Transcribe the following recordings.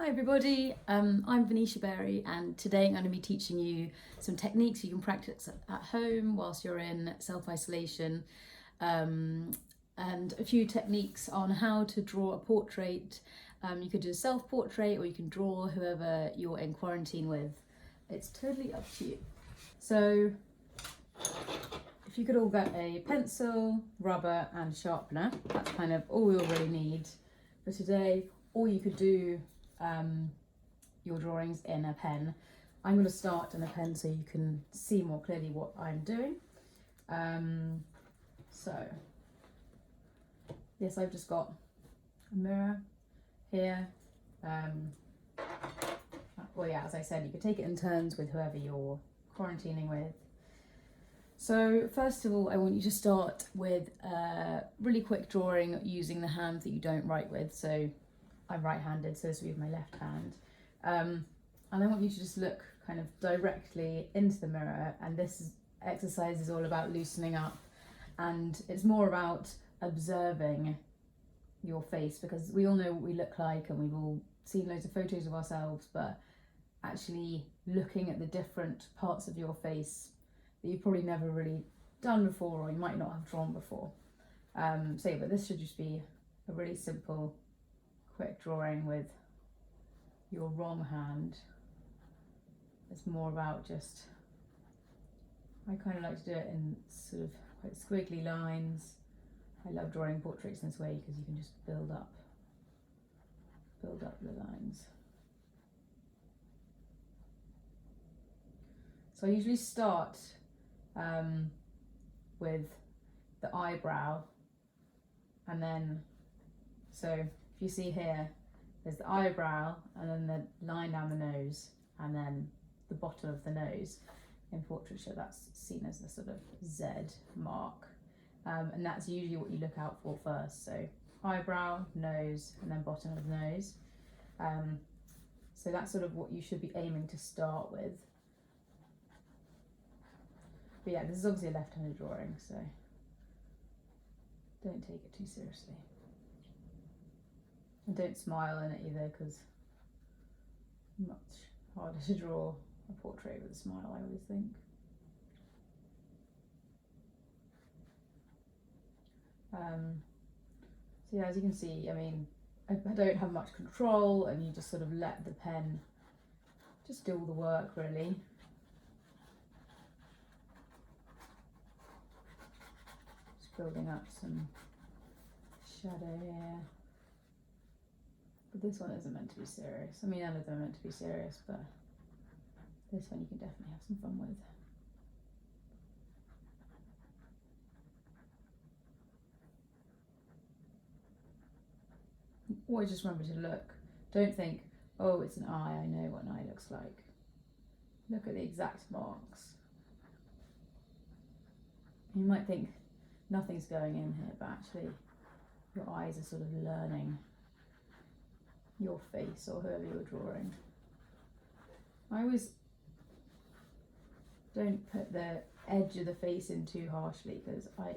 Hi everybody, I'm Venetia Berry and today I'm going to be teaching you some techniques you can practice at home whilst you're in self-isolation and a few techniques on how to draw a portrait. You could do a self-portrait or you can draw whoever you're in quarantine with. It's totally up to you. So if you could all get a pencil, rubber and sharpener, that's kind of all you'll really need for today. Or you could do your drawings in a pen. I'm going to start in a pen so you can see more clearly what I'm doing. So yes, I've just got a mirror here. Well, yeah, as I said, you could take it in turns with whoever you're quarantining with. So first of all, I want you to start with a really quick drawing using the hand that you don't write with. So I'm right-handed, so this will be my left hand. And I want you to just look kind of directly into the mirror, and this exercise is all about loosening up, and it's more about observing your face, because we all know what we look like and we've all seen loads of photos of ourselves, but actually looking at the different parts of your face that you've probably never really done before or you might not have drawn before. So yeah, but this should just be a really simple quick drawing with your wrong hand. It's more about just, I kind of like to do it in sort of quite squiggly lines. I love drawing portraits in this way because you can just build up the lines. So I usually start with the eyebrow, and then, so if you see here, there's the eyebrow and then the line down the nose and then the bottom of the nose. In portraiture, that's seen as the sort of Z mark, and that's usually what you look out for first. So eyebrow, nose, and then bottom of the nose. So that's sort of what you should be aiming to start with. But yeah, this is obviously a left-handed drawing, so don't take it too seriously. And don't smile in it either, because much harder to draw a portrait with a smile, I always think. So yeah, as you can see, I mean, I don't have much control, and you just sort of let the pen just do all the work, really. Just building up some shadow here. But this one isn't meant to be serious. I mean, none of them are meant to be serious, but this one you can definitely have some fun with. Always just remember to look. Don't think, oh, it's an eye, I know what an eye looks like. Look at the exact marks. You might think nothing's going in here, but actually your eyes are sort of learning your face or whoever you're drawing. I always don't put the edge of the face in too harshly, because I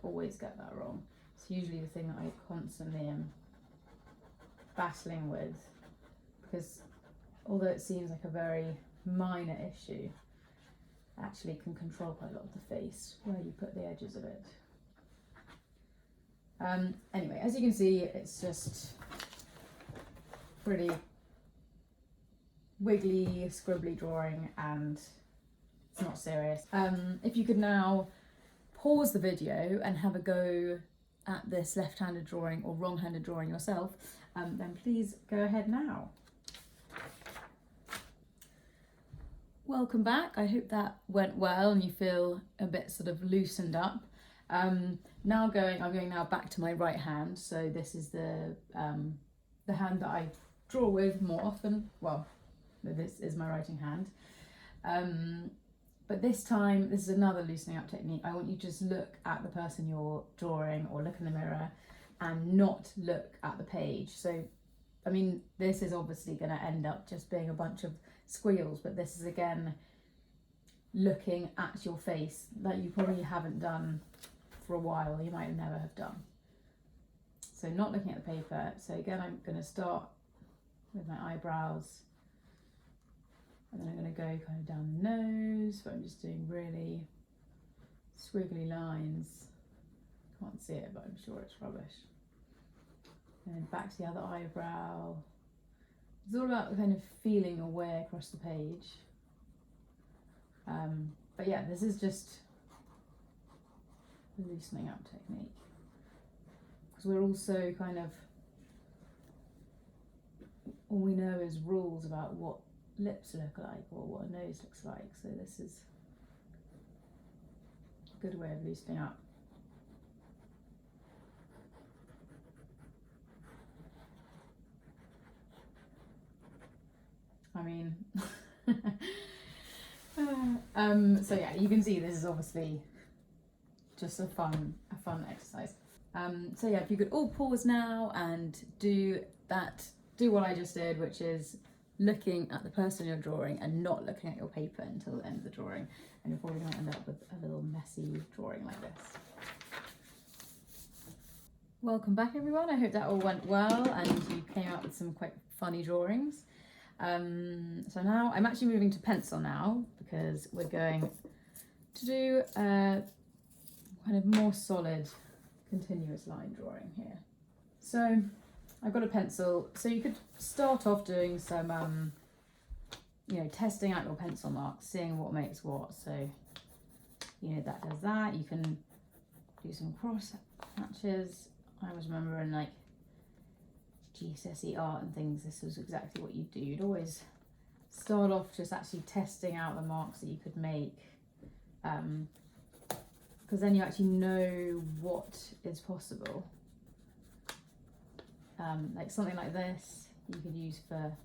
always get that wrong. It's usually the thing that I constantly am battling with, because although it seems like a very minor issue, actually can control quite a lot of the face, where you put the edges of it. Anyway, as you can see, it's just pretty wiggly, scribbly drawing, and it's not serious. If you could now pause the video and have a go at this left-handed drawing or wrong-handed drawing yourself, then please go ahead now. Welcome back. I hope that went well and you feel a bit sort of loosened up. I'm going now back to my right hand. So this is the hand that I draw with more often. Well, this is my writing hand. But this time, this is another loosening up technique. I want you to just look at the person you're drawing, or look in the mirror and not look at the page. So, I mean, this is obviously going to end up just being a bunch of squiggles, but this is again looking at your face that you probably haven't done for a while, you might never have done. So not looking at the paper. So again, I'm going to start with my eyebrows. And then I'm going to go kind of down the nose, but I'm just doing really squiggly lines. Can't see it, but I'm sure it's rubbish. And then back to the other eyebrow. It's all about kind of feeling your way across the page. But yeah, this is just a loosening up technique. Because we're also kind of, all we know is rules about what lips look like or what a nose looks like. So this is a good way of loosening up. I mean, so yeah, you can see this is obviously just a fun exercise. So yeah, if you could all pause now and do what I just did, which is looking at the person you're drawing and not looking at your paper until the end of the drawing, and you're probably going to end up with a little messy drawing like this. Welcome back everyone, I hope that all went well and you came out with some quite funny drawings. So now I'm actually moving to pencil now because we're going to do a kind of more solid continuous line drawing here. So I've got a pencil, so you could start off doing some testing out your pencil marks, seeing what makes what. So that does that. You can do some cross hatches. I always remember in like GCSE art and things, this was exactly what you'd do. You'd always start off just actually testing out the marks that you could make, because then you actually know what is possible. Like something like this you could use for,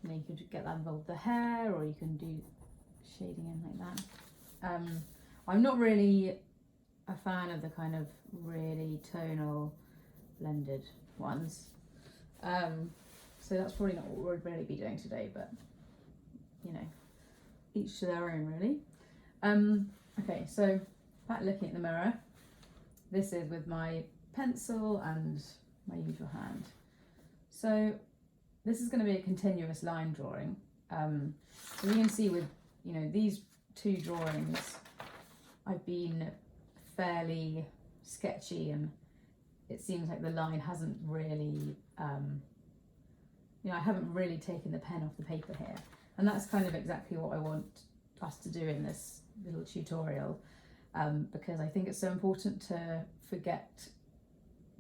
you could get that involved with the hair, or you can do shading in like that. I'm not really a fan of the kind of really tonal blended ones. So that's probably not what we'll really be doing today, but each to their own really. Okay, so back looking at the mirror, this is with my pencil and my usual hand. So this is going to be a continuous line drawing. So you can see with these two drawings, I've been fairly sketchy, and it seems like the line hasn't really, I haven't really taken the pen off the paper here. And that's kind of exactly what I want us to do in this little tutorial, because I think it's so important to forget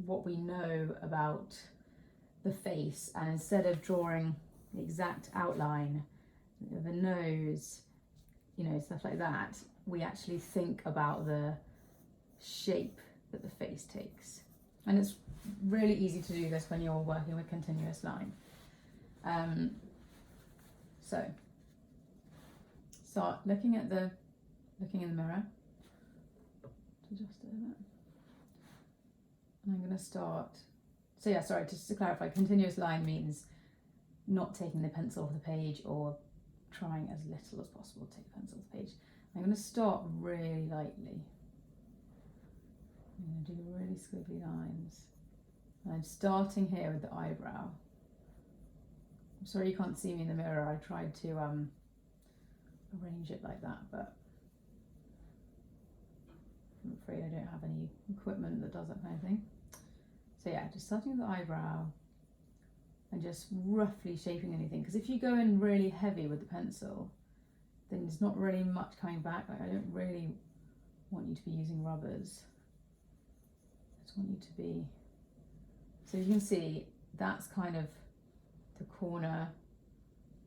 what we know about the face, and instead of drawing the exact outline of the nose, stuff like that, we actually think about the shape that the face takes. And it's really easy to do this when you're working with continuous line. So start looking in the mirror. Adjust it a bit. And I'm going to start. So yeah, sorry, just to clarify, continuous line means not taking the pencil off the page or trying as little as possible to take the pencil off the page. I'm going to start really lightly. I'm going to do really squiggly lines. And I'm starting here with the eyebrow. I'm sorry you can't see me in the mirror. I tried to arrange it like that, but I'm afraid I don't have any equipment that does that kind of thing. So yeah, just starting with the eyebrow and just roughly shaping anything. Because if you go in really heavy with the pencil, then there's not really much coming back. Like, I don't really want you to be using rubbers. I just want you to be, so you can see that's kind of the corner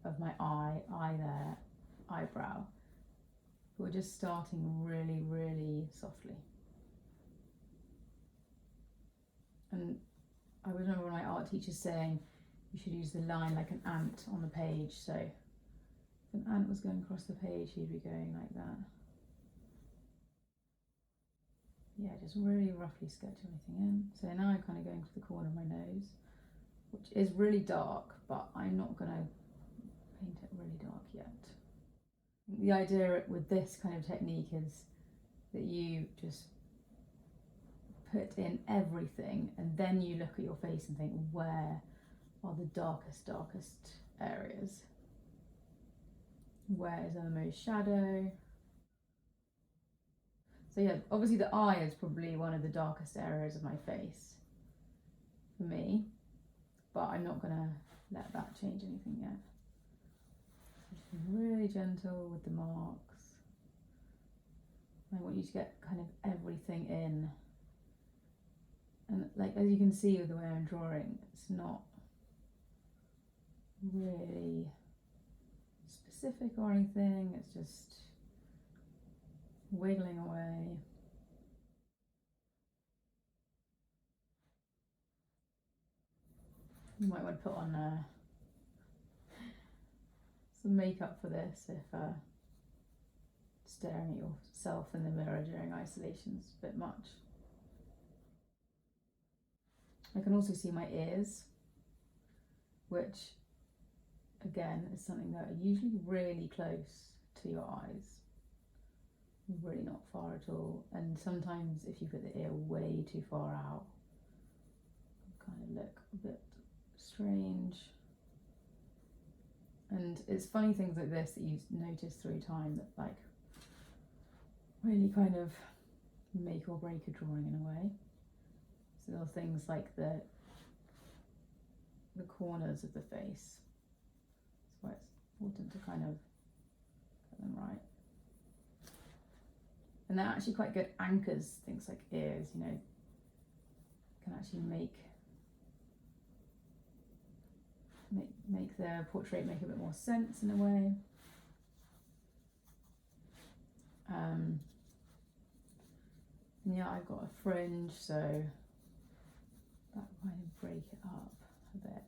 of my eye there, eyebrow. We're just starting really, really softly. And I remember one of my art teachers saying you should use the line like an ant on the page. So if an ant was going across the page, he'd be going like that. Yeah, just really roughly sketch everything in. So now I'm kind of going to the corner of my nose, which is really dark, but I'm not going to paint it really dark yet. The idea with this kind of technique is that you just put in everything, and then you look at your face and think, where are the darkest areas. Where is the most shadow? So yeah, obviously the eye is probably one of the darkest areas of my face for me, but I'm not gonna let that change anything yet. Just be really gentle with the marks. I want you to get kind of everything in. And like, as you can see with the way I'm drawing, it's not really specific or anything, it's just wiggling away. You might want to put on some makeup for this if staring at yourself in the mirror during isolation is a bit much. I can also see my ears, which again is something that are usually really close to your eyes, really not far at all, and sometimes if you put the ear way too far out, it kind of look a bit strange. And it's funny things like this that you notice through time that like really kind of make or break a drawing in a way. So little things like the corners of the face. That's why it's important to kind of get them right. And they're actually quite good anchors, things like ears, you know, can actually make the portrait make a bit more sense in a way. Yeah, I've got a fringe, so that will kind of break it up a bit.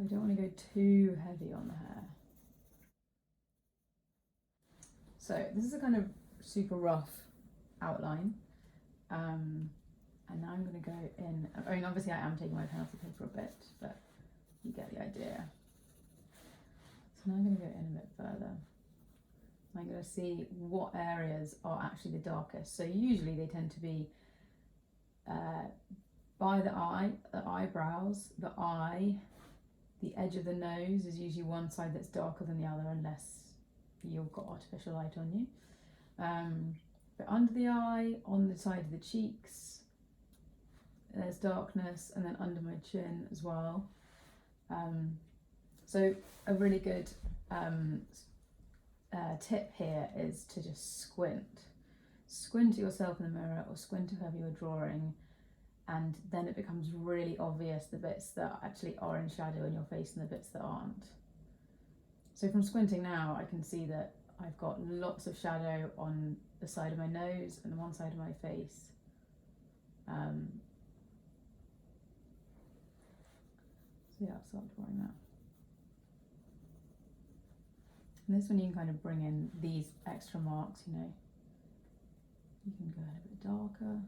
I don't want to go too heavy on the hair. So this is a kind of super rough outline. And now I'm going to go in, I mean obviously I am taking my pen off the paper a bit, but you get the idea. So now I'm going to go in a bit further. I'm going to see what areas are actually the darkest. So usually they tend to be by the eye, the eyebrows, the eye, the edge of the nose is usually one side that's darker than the other unless you've got artificial light on you. But under the eye, on the side of the cheeks, there's darkness, and then under my chin as well. So a really good tip here is to just squint. Squint at yourself in the mirror or squint at whoever you're drawing, and then it becomes really obvious the bits that actually are in shadow in your face and the bits that aren't. So from squinting now, I can see that I've got lots of shadow on the side of my nose and one side of my face. So yeah, I'll start drawing that. And this one you can kind of bring in these extra marks, you know. You can go a bit darker.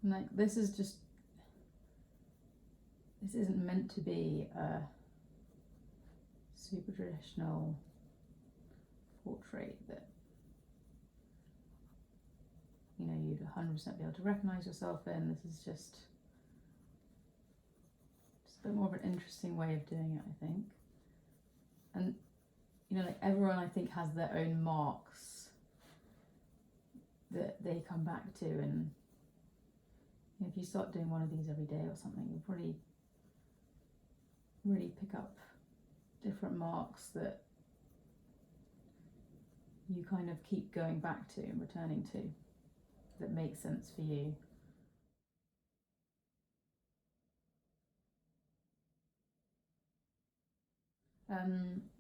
And like this is just, this isn't meant to be a super traditional portrait that, you know, you'd 100% be able to recognise yourself in. This is just a bit more of an interesting way of doing it, I think. And, you know, like everyone I think has their own marks that they come back to, and you know, if you start doing one of these every day or something, you'll probably really pick up different marks that you kind of keep going back to and returning to, that make sense for you.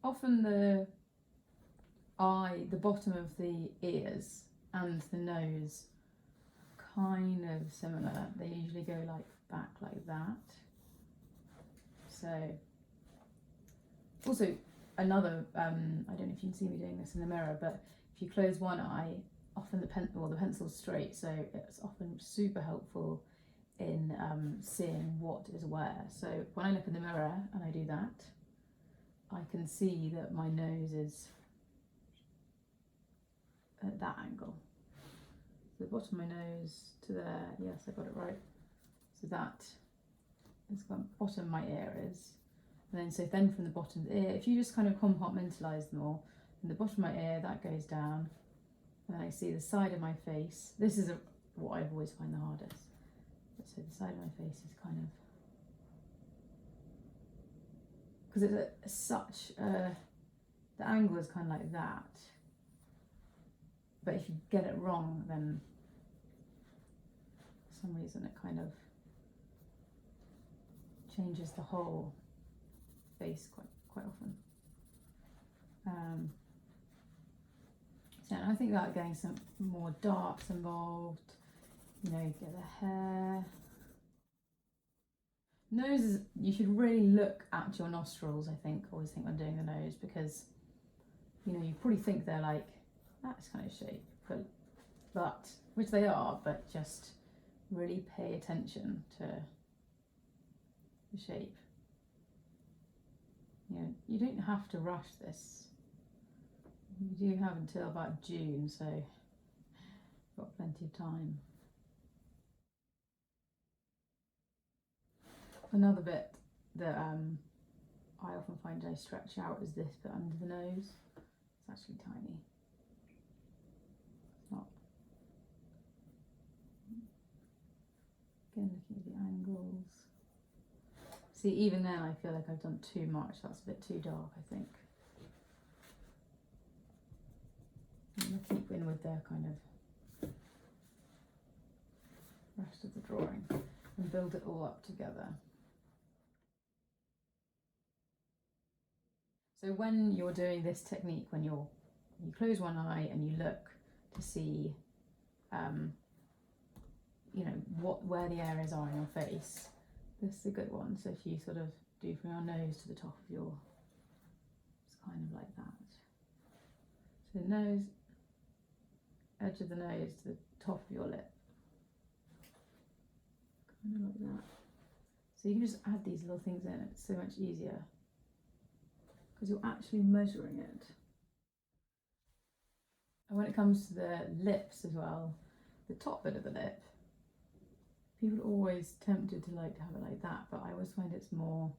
Often the eye, the bottom of the ears and the nose kind of similar. They usually go like back like that. So also another, I don't know if you can see me doing this in the mirror, but if you close one eye, often the pencil's straight, so it's often super helpful in seeing what is where. So when I look in the mirror and I do that, I can see that my nose is at that angle. So the bottom of my nose to there, yes, I got it right. So that is what the bottom of my ear is. And then, so then from the bottom of the ear, if you just kind of compartmentalise them all, from the bottom of my ear, that goes down. And then I see the side of my face. This is what I've always find the hardest. So the side of my face is kind of, because it's such a, the angle is kind of like that. But if you get it wrong, then for some reason it kind of changes the whole face quite often. So I think about getting some more darks involved, you know, get the hair. Nose is, you should really look at your nostrils, I think, always think when doing the nose, because, you know, you probably think they're like, that's kind of shape, but which they are, but just really pay attention to the shape. You know, you don't have to rush this. You do have until about June, so you've got plenty of time. Another bit that I often find I stretch out is this bit under the nose. It's actually tiny. It's not. Again, looking at the angles. See, even then I feel like I've done too much. That's a bit too dark, I think. I'm going to keep in with the kind of rest of the drawing and build it all up together. So when you're doing this technique, when you close one eye and you look to see, you know, where the areas are in your face, this is a good one. So if you sort of do from your nose to the top of your, it's kind of like that. So nose, edge of the nose to the top of your lip, kind of like that. So you can just add these little things in, it's so much easier, because you're actually measuring it. And when it comes to the lips as well, the top bit of the lip, people are always tempted to like to have it like that, but I always find it's more,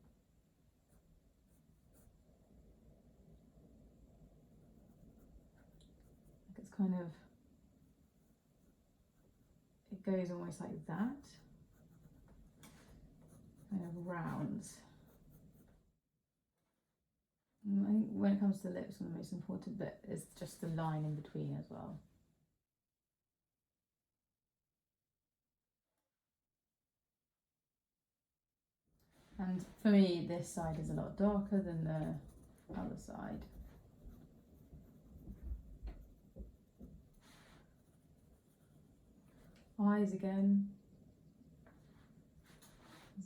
like it's kind of, it goes almost like that, kind of rounds. And I think when it comes to the lips, one of the most important bit is just the line in between as well. And for me, this side is a lot darker than the other side. Eyes again.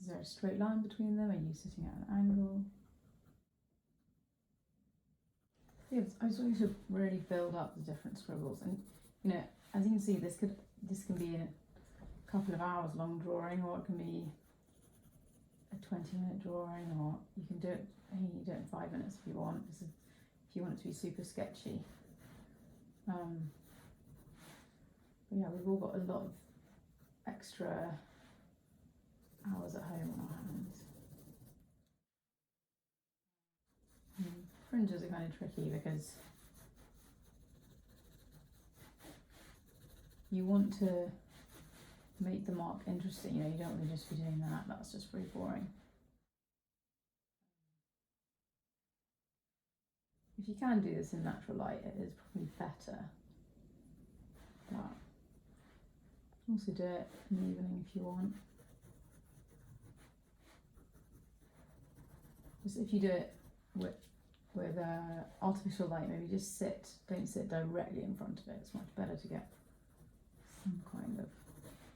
Is there a straight line between them? Are you sitting at an angle? Yeah, I just want you to really build up the different scribbles, and you know, as you can see, this can be a couple of hours long drawing, or it can be a 20-minute drawing, or you can do it. You do it in 5 minutes if you want. This is if you want it to be super sketchy. But yeah, we've all got a lot of extra hours at home on our hands. Fringes are kind of tricky because you want to make the mark interesting. You know, you don't want to just be doing that. That's just pretty boring. If you can do this in natural light, it is probably better. But also do it in the evening if you want. Just if you do it with artificial light, maybe just don't sit directly in front of it. It's much better to get some kind of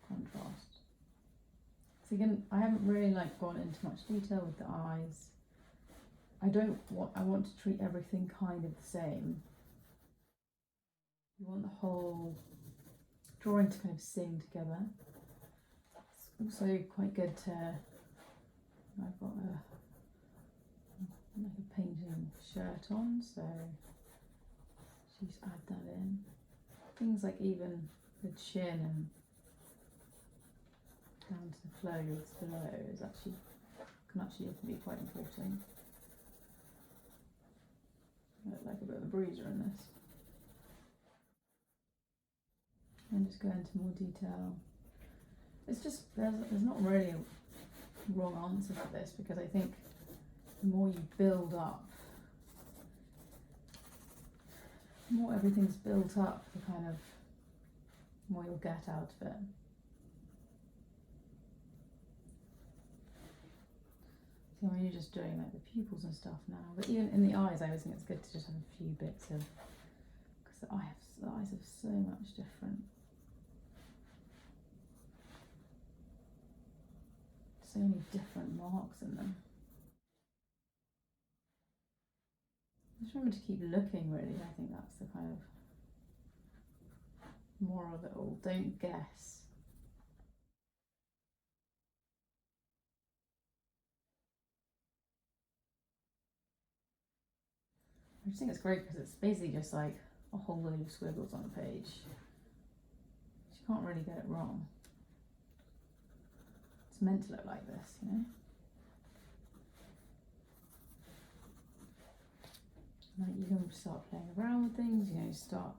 contrast. So again, I haven't really gone into much detail with the eyes. I want to treat everything kind of the same. You want the whole drawing to kind of sing together. It's also quite good to, I've got like a painting shirt on, so just add that in. things like even the chin and down to the clothes below is actually can actually be quite important. I look like a bit of a bruiser in this. And just go into more detail. It's just there's not really a wrong answer for this, because I think the more you build up, the more everything's built up, the kind of more you'll get out of it. So when you're just doing like the pupils and stuff now, but even in the eyes, I always think it's good to just have a few bits of, because the eyes have so much different. So many different marks in them. Just remember to keep looking, really. I think that's the kind of moral of it all. Don't guess. I just think it's great because it's basically just like a whole load of squiggles on a page. You can't really get it wrong. It's meant to look like this, you know? Like you can start playing around with things, you know,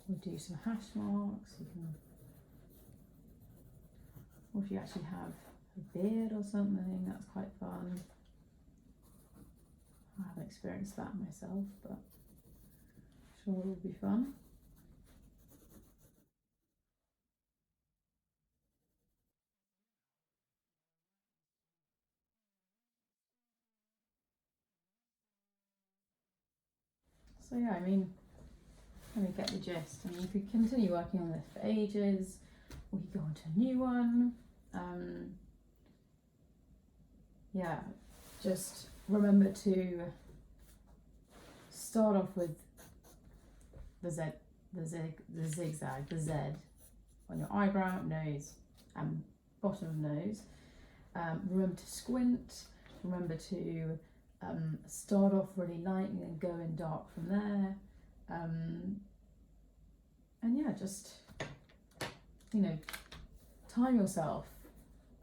we'll do some hash marks, you can, or if you actually have a beard or something, that's quite fun. I haven't experienced that myself, but I'm sure it will be fun. So yeah, I mean, let me get the gist. I mean, you could continue working on this for ages, or you could go on to a new one. Yeah, just remember to start off with the zigzag, the Z on your eyebrow, nose, and bottom of nose. Remember to squint. Remember to start off really light and then go in dark from there. And yeah, just, you know, time yourself.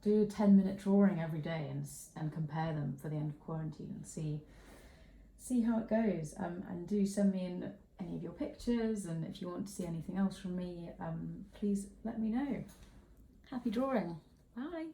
Do a 10-minute drawing every day and compare them for the end of quarantine and see how it goes. And do send me in any of your pictures, and if you want to see anything else from me, please let me know. Happy drawing. Bye.